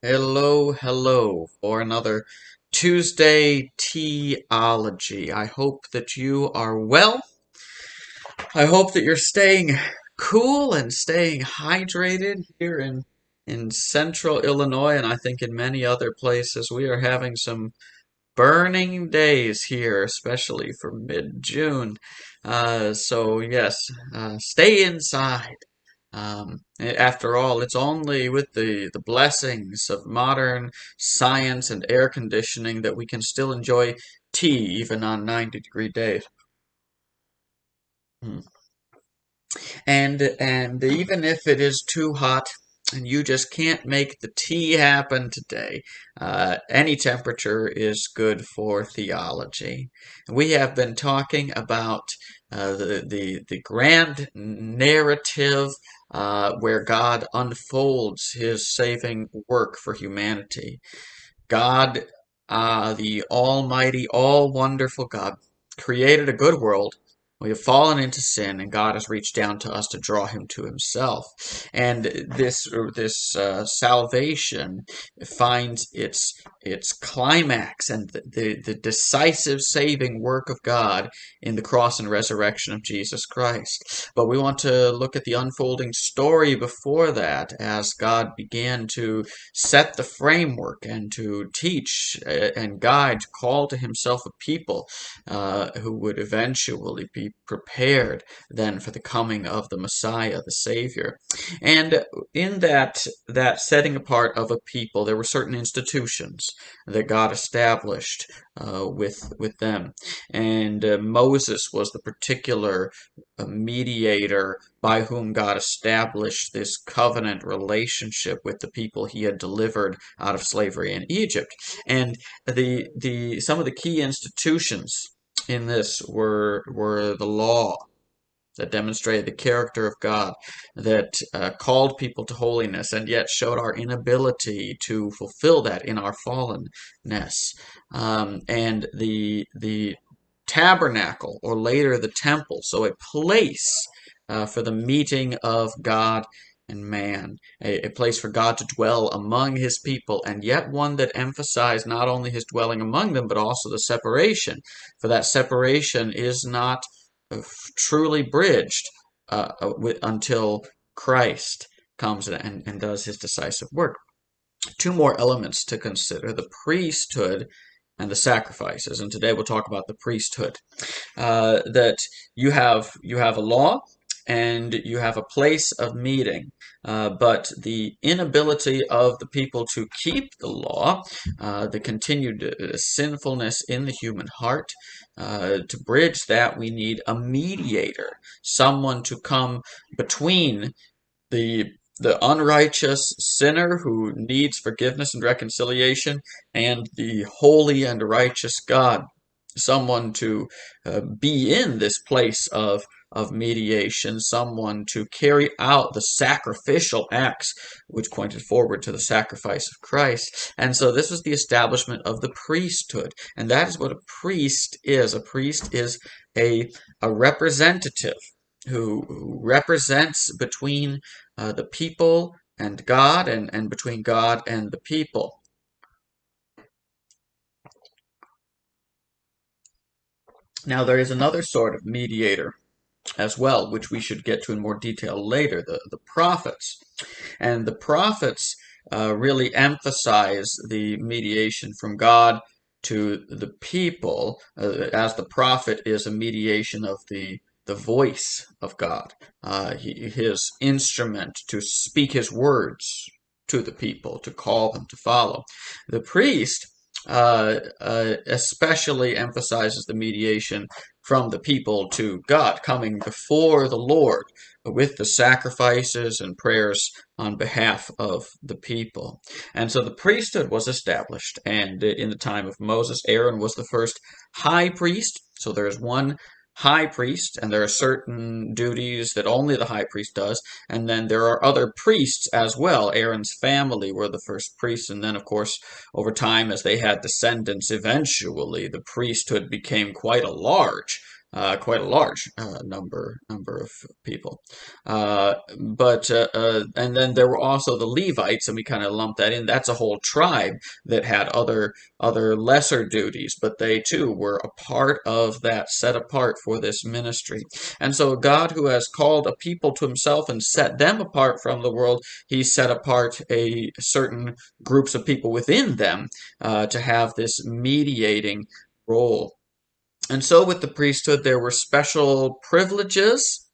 Hello, hello for another Tuesday Tea-ology. I hope that you are well. I hope that you're staying cool and staying hydrated here in central Illinois, and I think in many other places. We are having some burning days here, especially for mid-June. So yes, stay inside. After all, it's only with the blessings of modern science and air conditioning that we can still enjoy tea even on 90-degree days. Hmm. And even if it is too hot and you just can't make the tea happen today, any temperature is good for theology. We have been talking about the grand narrative where God unfolds his saving work for humanity. God, the Almighty, all wonderful God, created a good world. We have fallen into sin, and God has reached down to us to draw him to himself. And this salvation finds its climax and the decisive saving work of God in the cross and resurrection of Jesus Christ. But we want to look at the unfolding story before that as God began to set the framework and to teach and guide, to call to himself a people who would eventually be prepared then for the coming of the Messiah, the Savior. And in that setting apart of a people, there were certain institutions that God established with them. And Moses was the particular mediator by whom God established this covenant relationship with the people he had delivered out of slavery in Egypt. And the some of the key institutions in this were the law that demonstrated the character of God, that called people to holiness, and yet showed our inability to fulfill that in our fallenness. And the tabernacle, or later the temple, so a place for the meeting of God and man, a place for God to dwell among his people, and yet one that emphasized not only his dwelling among them, but also the separation. For that separation is not truly bridged until Christ comes and does his decisive work. Two more elements to consider: the priesthood and the sacrifices. And today we'll talk about the priesthood. That you have a law and you have a place of meeting. But the inability of the people to keep the law, the continued sinfulness in the human heart, to bridge that, we need a mediator, someone to come between the the unrighteous sinner who needs forgiveness and reconciliation, and the holy and righteous God, someone to be in this place of mediation, someone to carry out the sacrificial acts which pointed forward to the sacrifice of Christ. And so this was the establishment of the priesthood, and that is what a priest is. A priest is a representative who represents between the people and God, and between God and the people. Now, there is another sort of mediator as well, which we should get to in more detail later, the prophets. And the prophets really emphasize the mediation from God to the people, as the prophet is a mediation of the voice of God, his instrument to speak his words to the people, to call them to follow. The priest especially emphasizes the mediation from the people to God, coming before the Lord with the sacrifices and prayers on behalf of the people. And so the priesthood was established, and in the time of Moses, Aaron was the first high priest. So there is one high priest, and there are certain duties that only the high priest does, and then there are other priests as well. Aaron's family were the first priests, and then, of course, over time, as they had descendants, eventually the priesthood became quite a large quite a large number of people. And then there were also the Levites, and we kind of lumped that in. That's a whole tribe that had other lesser duties, but they too were a part of that, set apart for this ministry. And so God, who has called a people to himself and set them apart from the world, he set apart a certain groups of people within them to have this mediating role. And so with the priesthood, there were special privileges.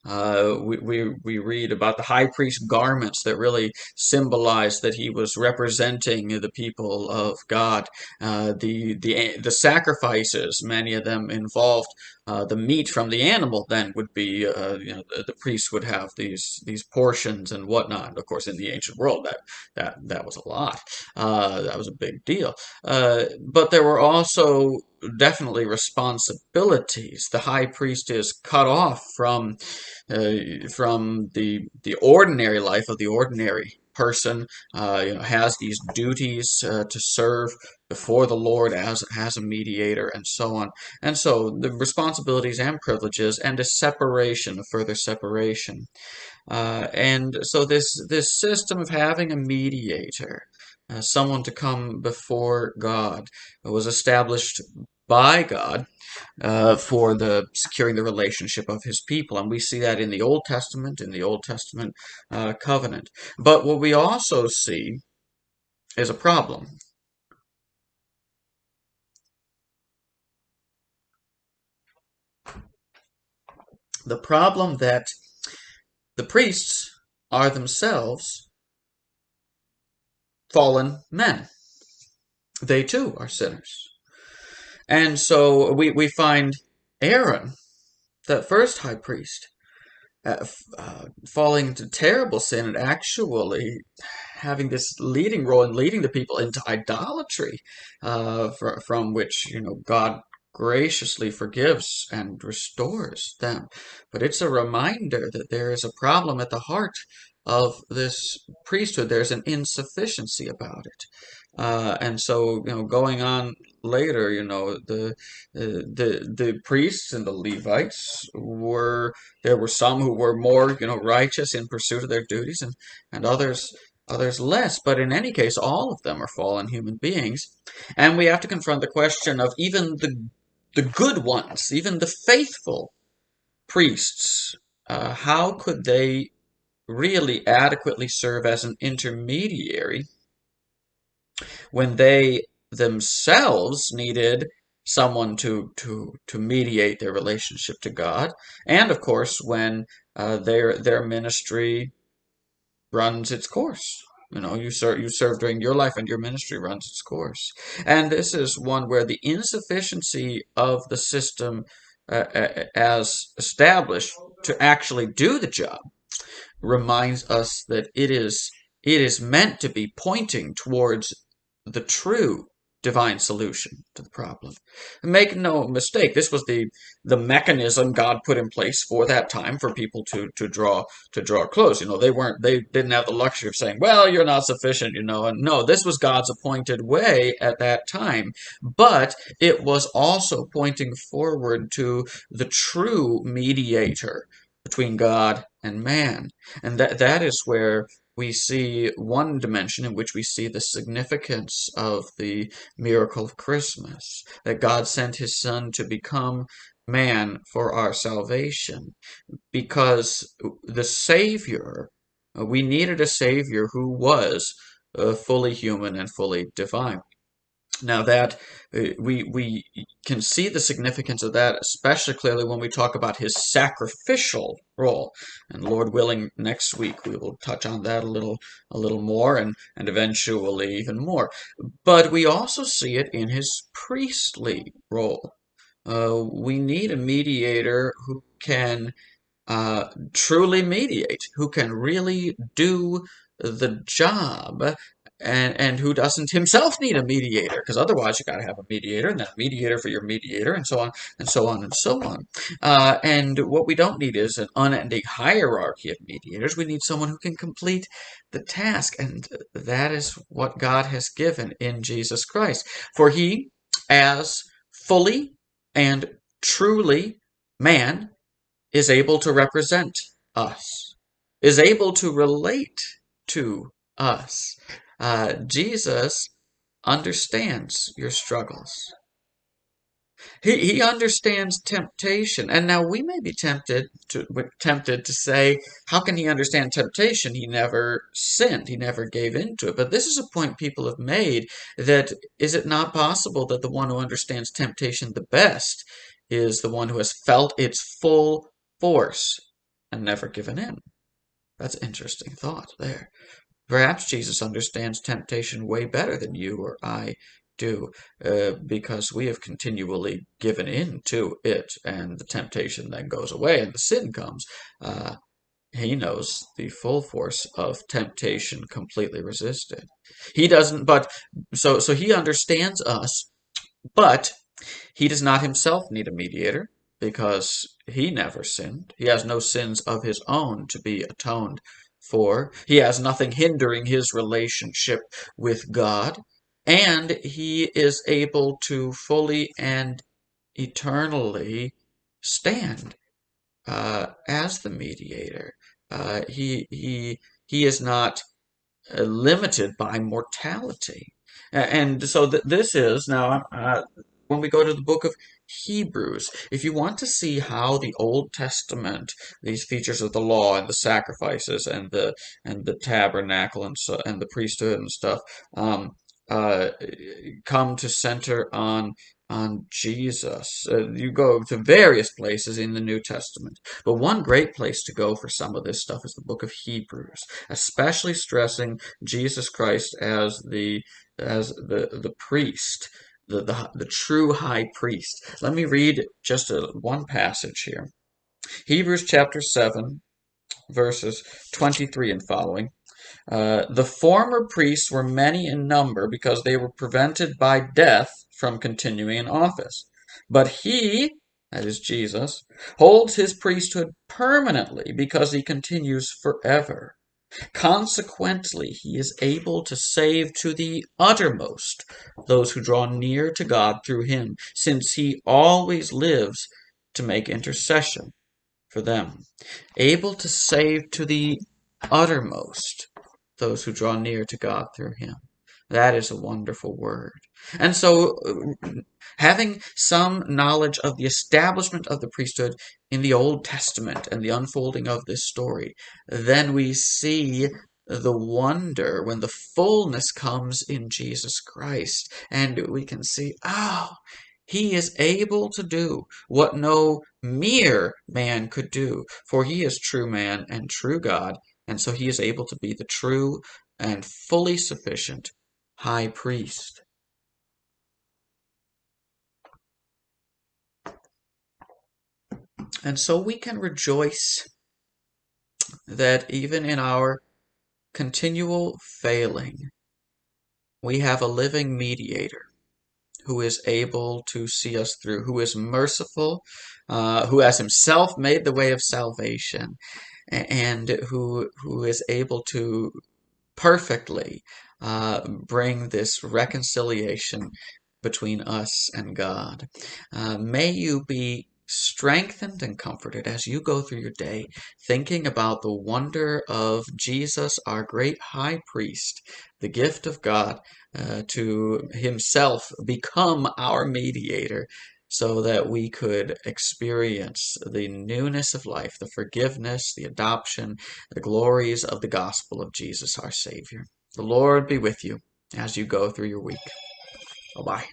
We read about the high priest garments that really symbolized that he was representing the people of God. The sacrifices, many of them involved the meat from the animal. Then would be the priest would have these portions and whatnot. And of course, in the ancient world, that was a lot. That was a big deal. But there were also definitely responsibilities. The high priest is cut off from the ordinary life of the ordinary person. Has these duties to serve before the Lord as a mediator, and so on. And so the responsibilities and privileges, and a separation, a further separation. And so this system of having a mediator, someone to come before God, was established by God for the securing the relationship of his people. And we see that in the Old Testament, covenant. But what we also see is a problem. The problem that the priests are themselves fallen men. They too are sinners. And so we find Aaron, that first high priest, falling into terrible sin and actually having this leading role in leading the people into idolatry, from which God graciously forgives and restores them. But it's a reminder that there is a problem at the heart of this priesthood. There's an insufficiency about it. And so, going on later, the priests and the Levites there were some who were more, righteous in pursuit of their duties, and others less. But in any case, all of them are fallen human beings, and we have to confront the question of even the good ones, even the faithful priests. How could they really adequately serve as an intermediary when they themselves needed someone to mediate their relationship to God, and of course when their ministry runs its course. You serve during your life, and your ministry runs its course. And this is one where the insufficiency of the system, as established to actually do the job, reminds us that it is meant to be pointing towards the true divine solution to the problem. Make no mistake, this was the mechanism God put in place for that time for people to draw close. They didn't have the luxury of saying, well, you're not sufficient, and no, this was God's appointed way at that time. But it was also pointing forward to the true mediator between God and man. And that is where we see one dimension in which we see the significance of the miracle of Christmas, that God sent his Son to become man for our salvation, because the Savior, we needed a Savior who was fully human and fully divine. Now that we can see the significance of that especially clearly when we talk about his sacrificial role, and Lord willing, next week we will touch on that a little more, and eventually even more. But we also see it in his priestly role. We need a mediator who can truly mediate, who can really do the job, and who doesn't himself need a mediator, because otherwise you got to have a mediator, and then a mediator for your mediator, and so on and so on and so on. And what we don't need is an unending hierarchy of mediators. We need someone who can complete the task, and that is what God has given in Jesus Christ. For he, as fully and truly, man is able to represent us, is able to relate to us. Jesus understands your struggles. He understands temptation. And now we may be tempted to say, how can he understand temptation? He never sinned. He never gave into it. But this is a point people have made, that is it not possible that the one who understands temptation the best is the one who has felt its full force and never given in? That's an interesting thought there. Perhaps Jesus understands temptation way better than you or I do, because we have continually given in to it, and the temptation then goes away and the sin comes. He knows the full force of temptation completely resisted. He doesn't, but so he understands us, but he does not himself need a mediator, because he never sinned. He has no sins of his own to be atoned for. He has nothing hindering his relationship with God. And he is able to fully and eternally stand as the mediator. He is not limited by mortality. And so this is now, when we go to the book of Hebrews, if you want to see how the Old Testament, these features of the law and the sacrifices and the tabernacle and the priesthood and stuff, uh, come to center on Jesus. You go to various places in the New Testament, but one great place to go for some of this stuff is the book of Hebrews, especially stressing Jesus Christ as the priest, the true high priest. Let me read just one passage here. Hebrews chapter 7, verses 23 and following. The former priests were many in number because they were prevented by death from continuing in office. But he, that is Jesus, holds his priesthood permanently because he continues forever. Consequently, he is able to save to the uttermost those who draw near to God through him, since he always lives to make intercession for them. Able to save to the uttermost those who draw near to God through him. That is a wonderful word. And so, having some knowledge of the establishment of the priesthood in the Old Testament and the unfolding of this story, then we see the wonder when the fullness comes in Jesus Christ, and we can see, oh, he is able to do what no mere man could do, for he is true man and true God, and so he is able to be the true and fully sufficient high priest. And so we can rejoice that even in our continual failing, we have a living mediator who is able to see us through, who is merciful, who has himself made the way of salvation, and who is able to perfectly bring this reconciliation between us and God. May you be strengthened and comforted as you go through your day, thinking about the wonder of Jesus, our great high priest, the gift of God to himself become our mediator, so that we could experience the newness of life, the forgiveness, the adoption, the glories of the gospel of Jesus, our Savior. The Lord be with you as you go through your week. Bye-bye.